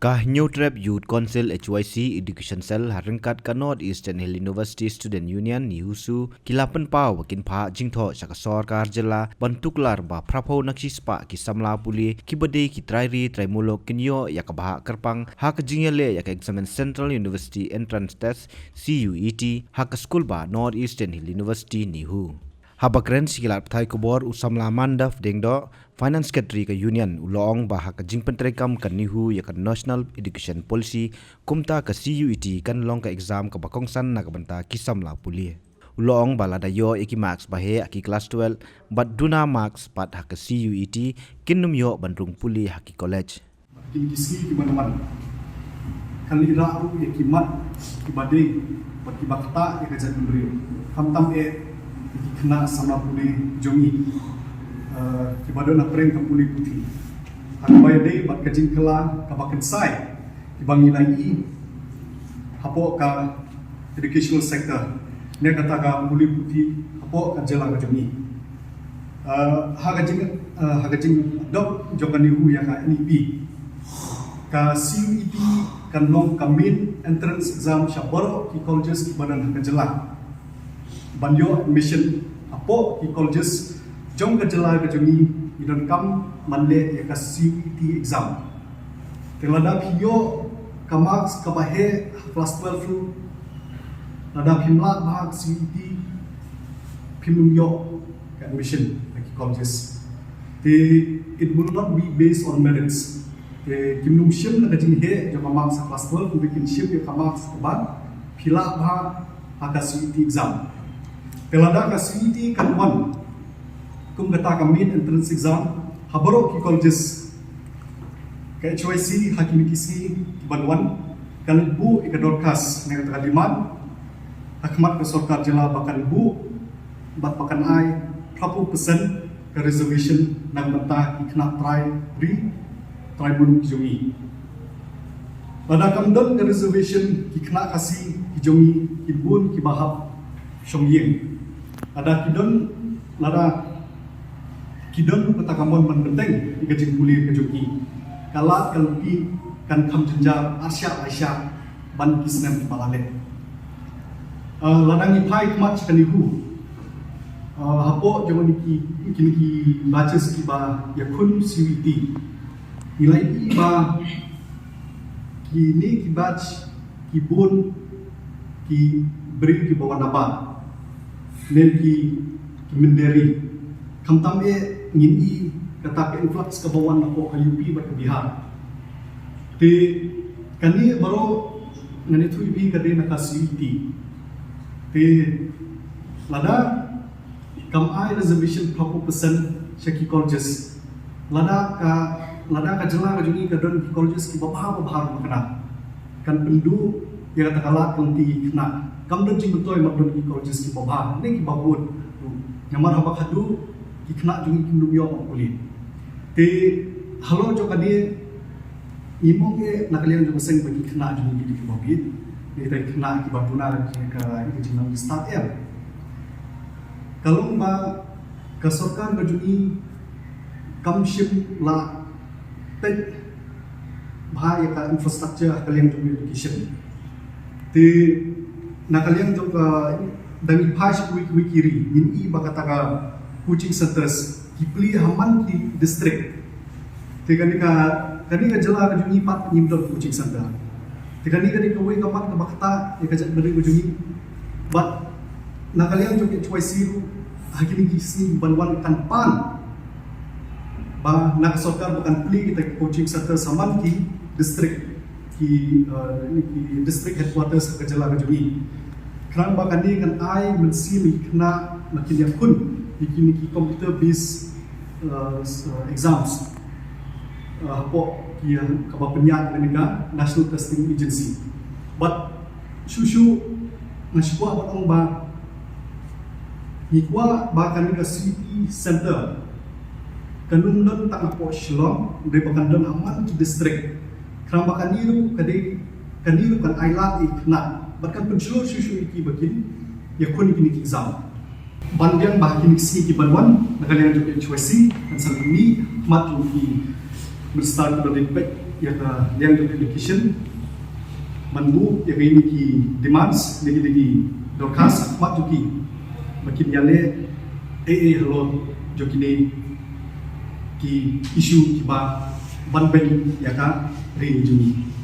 Kah New Trap Youth Council HYC Education Cell harengkat ka North Eastern Hill University Student Union Nihusu kilapan pa wakin pa jingtho saka sarkar jela bantuklar ba prapo naksispa ki samla puli ki bade ki trairi traimulok kinyo yakabah kerpang hak jingyale yak examen Central University Entrance Test CUET hak school ba North Eastern Hill University Nihu. Habakren sikilat thai kubor usamla mandaf dengdo Finance Secretary ka Union ulong bahak jingpen terekam kan nihu ya kan National Education Policy kumta ka CUET kan long ka exam ka bakongsan na kabanta kisamla puli. Ulong balada yo iki marks bahe aki class 12 but duna marks pat hak CUET kinum yo bandrung puli haki college. Kisi teman-teman kan ira ya kimat kibade bagi bakta ya kajat memberi tam kena sama puli jongi kibado na prem ka puli putih akbaya dei bat kajing kela ka baken sai kibangi lai hapo ka educational sector ne kata ka puli putih hapo ka jela ka jongi hagajing dok jogani hu ya ka NEP ka CUET kan long ka main entrance exam syabaro ki colleges ki badan ka jela banyo admission apo ki colleges jong ka jela ka jongi idon kam manle ya ka CUET exam telada pio ka marks ka bahe class 12 ru lada pimla bahag CUET pimum yo ka admission ki colleges it will not be based on merits kimnum shim na kajing he jong marks class 12 bikin shim ya ka marks ka ban pila ba ka CUET exam pelada ka CUET kan one kum kata ka main entrance exam habaro ki colleges ka HYC hakim kisi banwan kan bu ikadorkas ne kata demand hakmat ka sarkar jela bakan bu bat pakan ai 30% ka reservation nang banta ki kena try bun ki jongi pada kamdon ka reservation ki kena kasi ki jongi ki bun ki bahap Shongying ada kidon kata kamon menbenteng di kajing puli kajoki kalat kalpi kan kam jenjar Asia ban kisnem balale ladang ipai kmat kanihu hapo jangan kini baca sekiba yakun CUET nilai iba kini kibac kibun ki beri ki bawah naba nen ki menderi kamtam ngin i kata ke influx ke bawah nako ka UP ba ke Bihar te kani baro ngani tu ibi kade na ka CUET te lada kam ai reservation 30% shaki colleges lada ka jela ka jungi ka don colleges ki babah makna kan pendu ya kata kala kan ti kena kam don jing betul mak don ki colleges ki babah ni ki babun nyamar habak hadu ki kena jungi kindum yo mak kulit te halo jo kadi imong ke nakalian jo seng bagi kena jungi ki babit ni tai kena ki babuna ki ka jinam start air kalau ba ka sarkar ga jungi kam ship la tek bahaya ka infrastructure kalian jo education te nakalian jo ka dami pas wikiri in i bakataka coaching centers kipli haman ki district te kani ka jela ka jungi pat nimdon coaching center te kani ka wei ka mat ka bakta e ka jat beri ko jungi but nakalian jo HYC ru hakini kisi banwan kan pan ba nak sarkar bukan pli kita coaching center saman ki district ki district headquarters ka jela ka jungi kerang bakan ni kan ai mensili kena makin yakun bikin ki computer based exams hapo ki kaba penyat dengan National Testing Agency but shushu nashwa batong ba hikwa bakan ni ka CUET center kanun don tak apo Shillong dari bakan don aman ki district kerang bakan niru kaniru kan ailat ikna bahkan pencelur susu iki bakin yakun kini exam bandian bahakin kisi ki banwan nakalian jo HYC dan salimi mat ki Minister Berdipek yang education manbu yang ini ki demands lagi dorkas mak juki makin yale halo jokini ki isu ki ba ban ben ya ka ri juni